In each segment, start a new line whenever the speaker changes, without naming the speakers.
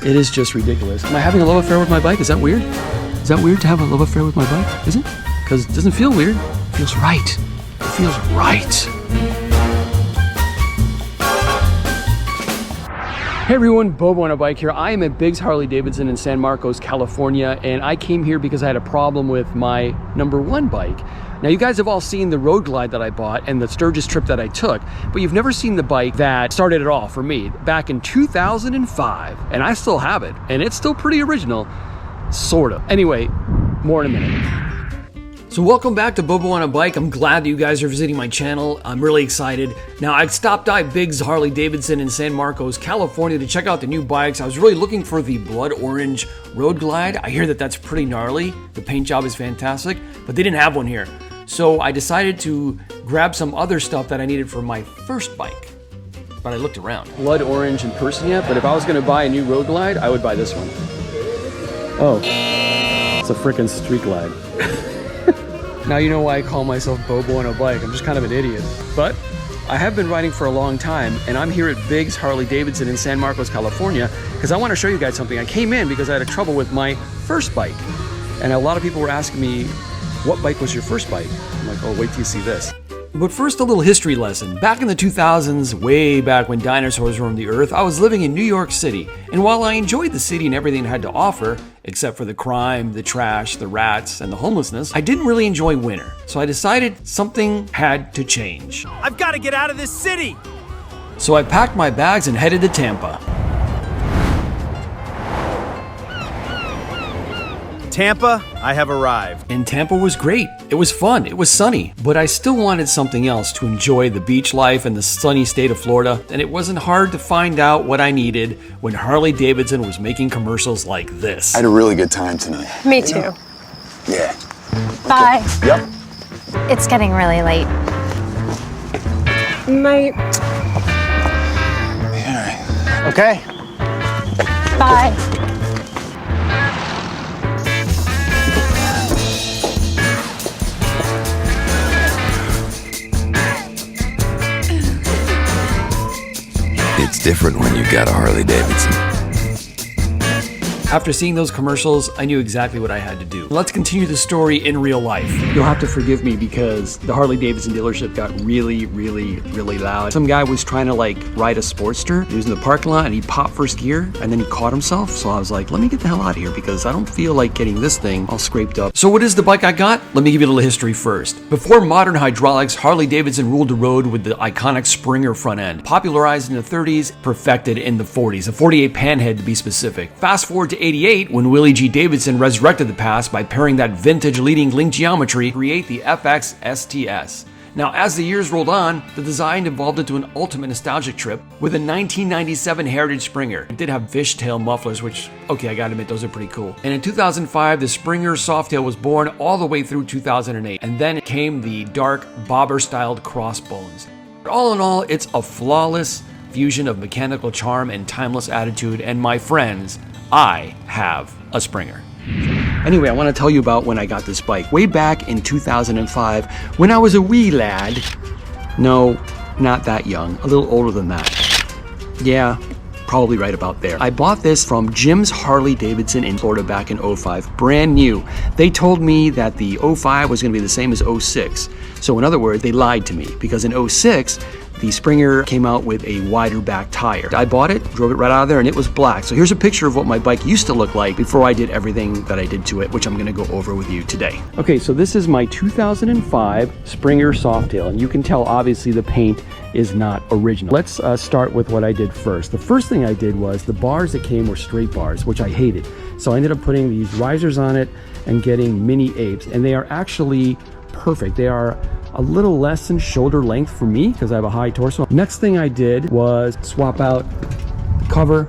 It is just ridiculous. Am I having a love affair with my bike? Is that weird? Is that weird to have a love affair with my bike? Is it? Because it doesn't feel weird. It feels right. It feels right. Hey everyone, Bobo on a bike here. I am at Biggs Harley-Davidson in San Marcos, California, and I came here because I had a problem with my #1 bike. Now you guys have all seen the Road Glide that I bought and the Sturgis trip that I took, but you've never seen the bike that started it all for me back in 2005, and I still have it, and it's still pretty original, sort of. Anyway, more in a minute. So welcome back to Bobo on a Bike. I'm glad that you guys are visiting my channel. I'm really excited. Now I stopped by Biggs Harley-Davidson in San Marcos, California to check out the new bikes. I was really looking for the blood orange Road Glide. I hear that that's pretty gnarly. The paint job is fantastic, but they didn't have one here. So I decided to grab some other stuff that I needed for my first bike. But I looked around. Blood orange in person yet, but if I was gonna buy a new Road Glide, I would buy this one. Oh, it's a frickin' Street Glide. Now you know why I call myself Bobo on a bike. I'm just kind of an idiot. But I have been riding for a long time, and I'm here at Biggs Harley-Davidson in San Marcos, California, because I want to show you guys something. I came in because I had trouble with my first bike. And a lot of people were asking me, what bike was your first bike? I'm like, oh, wait till you see this. But first, a little history lesson. Back in the 2000s, way back when dinosaurs roamed the earth, I was living in New York City. And while I enjoyed the city and everything it had to offer, except for the crime, the trash, the rats, and the homelessness, I didn't really enjoy winter. So I decided something had to change.
I've got to get out of this city!
So I packed my bags and headed to Tampa.
Tampa, I have arrived.
And Tampa was great. It was fun. It was sunny. But I still wanted something else to enjoy the beach life and the sunny state of Florida. And it wasn't hard to find out what I needed when Harley-Davidson was making commercials like this.
I had a really good time tonight.
Me too.
Yeah.
Bye.
Okay. Yep.
It's getting really late. Night.
All right. Okay.
Bye.
It's different when you got a Harley-Davidson.
After seeing those commercials, I knew exactly what I had to do. Let's continue the story in real life. You'll have to forgive me because the Harley-Davidson dealership got really loud. Some guy was trying to ride a Sportster. He was in the parking lot and he popped first gear and then he caught himself. So I was like, let me get the hell out of here because I don't feel like getting this thing all scraped up. So what is the bike I got? Let me give you a little history first. Before modern hydraulics, Harley-Davidson ruled the road with the iconic Springer front end. Popularized in the 30s, perfected in the 40s. A 48 panhead to be specific. Fast forward to 88, when Willie G. Davidson resurrected the past by pairing that vintage leading link geometry to create the FXSTS. Now, as the years rolled on, the design evolved into an ultimate nostalgic trip with a 1997 Heritage Springer. It did have fishtail mufflers, which, okay, I gotta admit, those are pretty cool. And in 2005, the Springer Softail was born all the way through 2008. And then came the dark, bobber-styled crossbones. All in all, it's a flawless fusion of mechanical charm and timeless attitude, and my friends, I have a Springer. Anyway, I want to tell you about when I got this bike. Way back in 2005, when I was a wee lad. No, not that young, a little older than that. Yeah, probably right about there. I bought this from Jim's Harley-Davidson in Florida back in 05, brand new. They told me that the 05 was going to be the same as 06. So in other words, they lied to me because in 06, the Springer came out with a wider back tire. I bought it, drove it right out of there, and it was black. So here's a picture of what my bike used to look like before I did everything that I did to it, which I'm gonna go over with you today. Okay, so this is my 2005 Springer Softail, and you can tell obviously the paint is not original. Let's start with what I did first. The first thing I did was the bars that came were straight bars, which I hated. So I ended up putting these risers on it and getting mini apes, and they are actually perfect. They are a little less than shoulder length for me because I have a high torso. Next thing I did was swap out the cover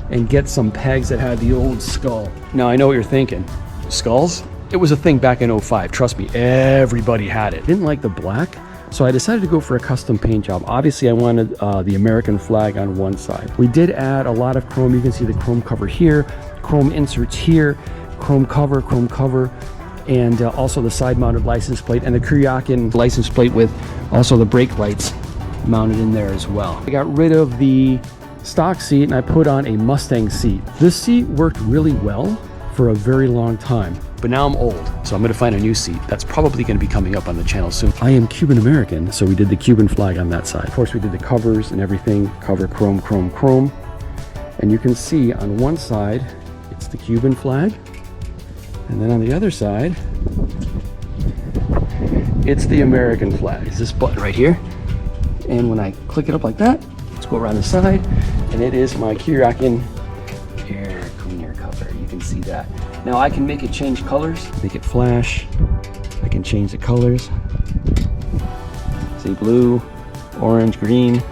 and get some pegs that had the old skull. Now I know what you're thinking. Skulls? It was a thing back in 05. Trust me, everybody had it. Didn't like the black, so I decided to go for a custom paint job. Obviously I wanted the American flag on one side. We did add a lot of chrome. You can see the chrome cover here, chrome inserts here, chrome cover, and also the side-mounted license plate and the Kuryakin license plate with also the brake lights mounted in there as well. I got rid of the stock seat and I put on a Mustang seat. This seat worked really well for a very long time, but now I'm old, so I'm gonna find a new seat. That's probably gonna be coming up on the channel soon. I am Cuban American, so we did the Cuban flag on that side. Of course, we did the covers and everything, cover chrome, chrome, chrome. And you can see on one side, it's the Cuban flag. And then on the other side, it's the American flag. It's this button right here. And when I click it up like that, let's go around the side, and it is my Kirakin air cleaner cover. You can see that. Now I can make it change colors, make it flash. I can change the colors. See, blue, orange, green,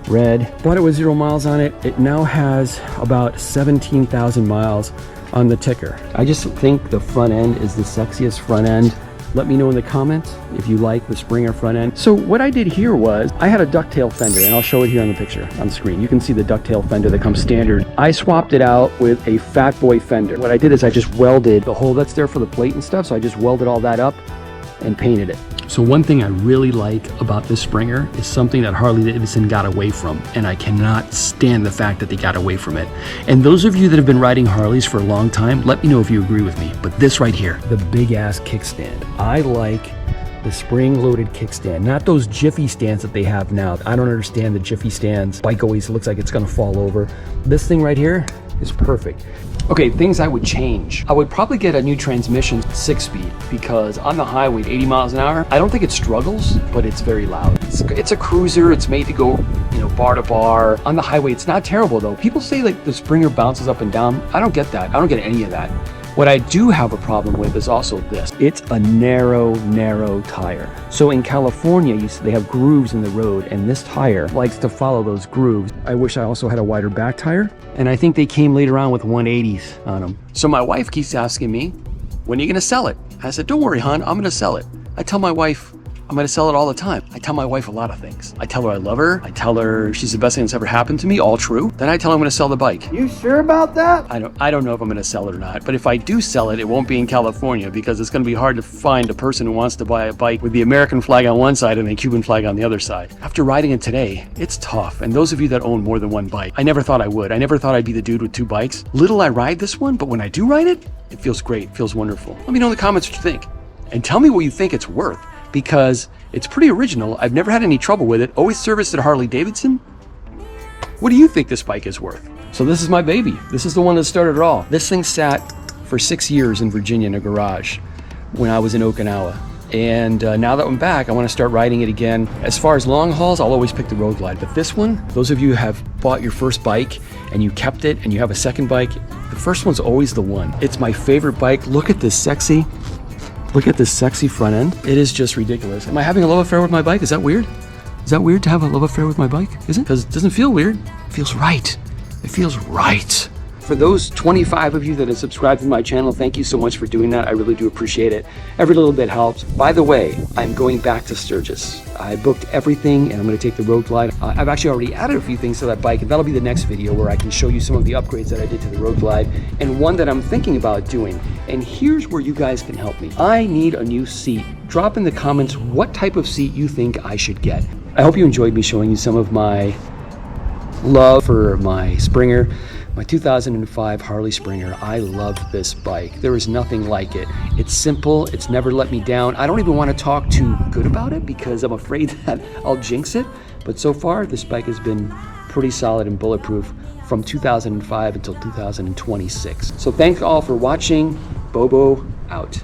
red. Bought it with 0 miles on it. It now has about 17,000 miles on the ticker. I just think the front end is the sexiest front end. Let me know in the comments if you like the Springer front end. So what I did here was, I had a ducktail fender, and I'll show it here on the picture on the screen. You can see the ducktail fender that comes standard. I swapped it out with a Fat Boy fender. What I did is I just welded the hole that's there for the plate and stuff, so I just welded all that up and painted it. So one thing I really like about this Springer is something that Harley-Davidson got away from, and I cannot stand the fact that they got away from it. And those of you that have been riding Harleys for a long time, let me know if you agree with me. But this right here, the big ass kickstand. I like the spring-loaded kickstand, not those Jiffy stands that they have now. I don't understand the Jiffy stands. Bike always looks like it's gonna fall over. This thing right here is perfect. Okay, things I would change. I would probably get a new transmission, 6-speed, because on the highway at 80 miles an hour, I don't think it struggles, but it's very loud. It's a cruiser, it's made to go, bar to bar. On the highway, it's not terrible though. People say like the Springer bounces up and down. I don't get that. I don't get any of that. What I do have a problem with is also this. It's a narrow tire. So in California, they have grooves in the road, and this tire likes to follow those grooves. I wish I also had a wider back tire, and I think they came later on with 180s on them. So my wife keeps asking me, when are you gonna sell it? I said, don't worry, hon, I'm gonna sell it. I tell my wife, I'm gonna sell it all the time. I tell my wife a lot of things. I tell her I love her. I tell her she's the best thing that's ever happened to me, all true. Then I tell her I'm gonna sell the bike.
You sure about that?
I don't know if I'm gonna sell it or not, but if I do sell it, it won't be in California because it's gonna be hard to find a person who wants to buy a bike with the American flag on one side and the Cuban flag on the other side. After riding it today, it's tough. And those of you that own more than one bike, I never thought I would. I never thought I'd be the dude with 2 bikes. Little I ride this one, but when I do ride it, it feels great, it feels wonderful. Let me know in the comments what you think. And tell me what you think it's worth, because it's pretty original. I've never had any trouble with it. Always serviced at Harley-Davidson. What do you think this bike is worth? So this is my baby. This is the one that started it all. This thing sat for 6 years in Virginia in a garage when I was in Okinawa. And now that I'm back, I want to start riding it again. As far as long hauls, I'll always pick the Road Glide. But this one, those of you who have bought your first bike and you kept it and you have a second bike, the first one's always the one. It's my favorite bike. Look at this sexy front end. It is just ridiculous. Am I having a love affair with my bike? Is that weird? Is that weird to have a love affair with my bike? Is it? Because it doesn't feel weird. It feels right. It feels right. For those 25 of you that have subscribed to my channel, thank you so much for doing that. I really do appreciate it. Every little bit helps. By the way, I'm going back to Sturgis. I booked everything and I'm gonna take the Road Glide. I've actually already added a few things to that bike, and that'll be the next video where I can show you some of the upgrades that I did to the Road Glide and one that I'm thinking about doing. And here's where you guys can help me. I need a new seat. Drop in the comments what type of seat you think I should get. I hope you enjoyed me showing you some of my love for my Springer. My 2005 Harley Springer. I love this bike. There is nothing like it. It's simple, it's never let me down. I don't even want to talk too good about it because I'm afraid that I'll jinx it. But so far, this bike has been pretty solid and bulletproof from 2005 until 2026. So thanks all for watching. Bobo out.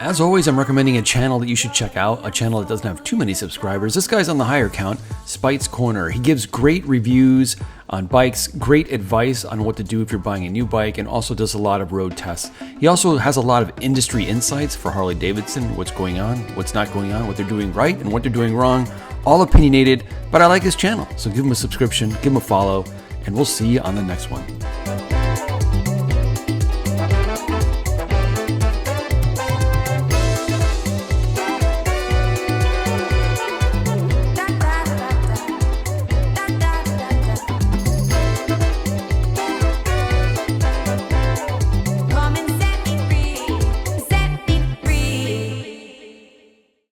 As always, I'm recommending a channel that you should check out, a channel that doesn't have too many subscribers. This guy's on the higher count, Spite's Corner. He gives great reviews on bikes, great advice on what to do if you're buying a new bike, and also does a lot of road tests. He also has a lot of industry insights for Harley-Davidson, what's going on, what's not going on, what they're doing right and what they're doing wrong. All opinionated, but I like his channel. So give him a subscription, give him a follow, and we'll see you on the next one.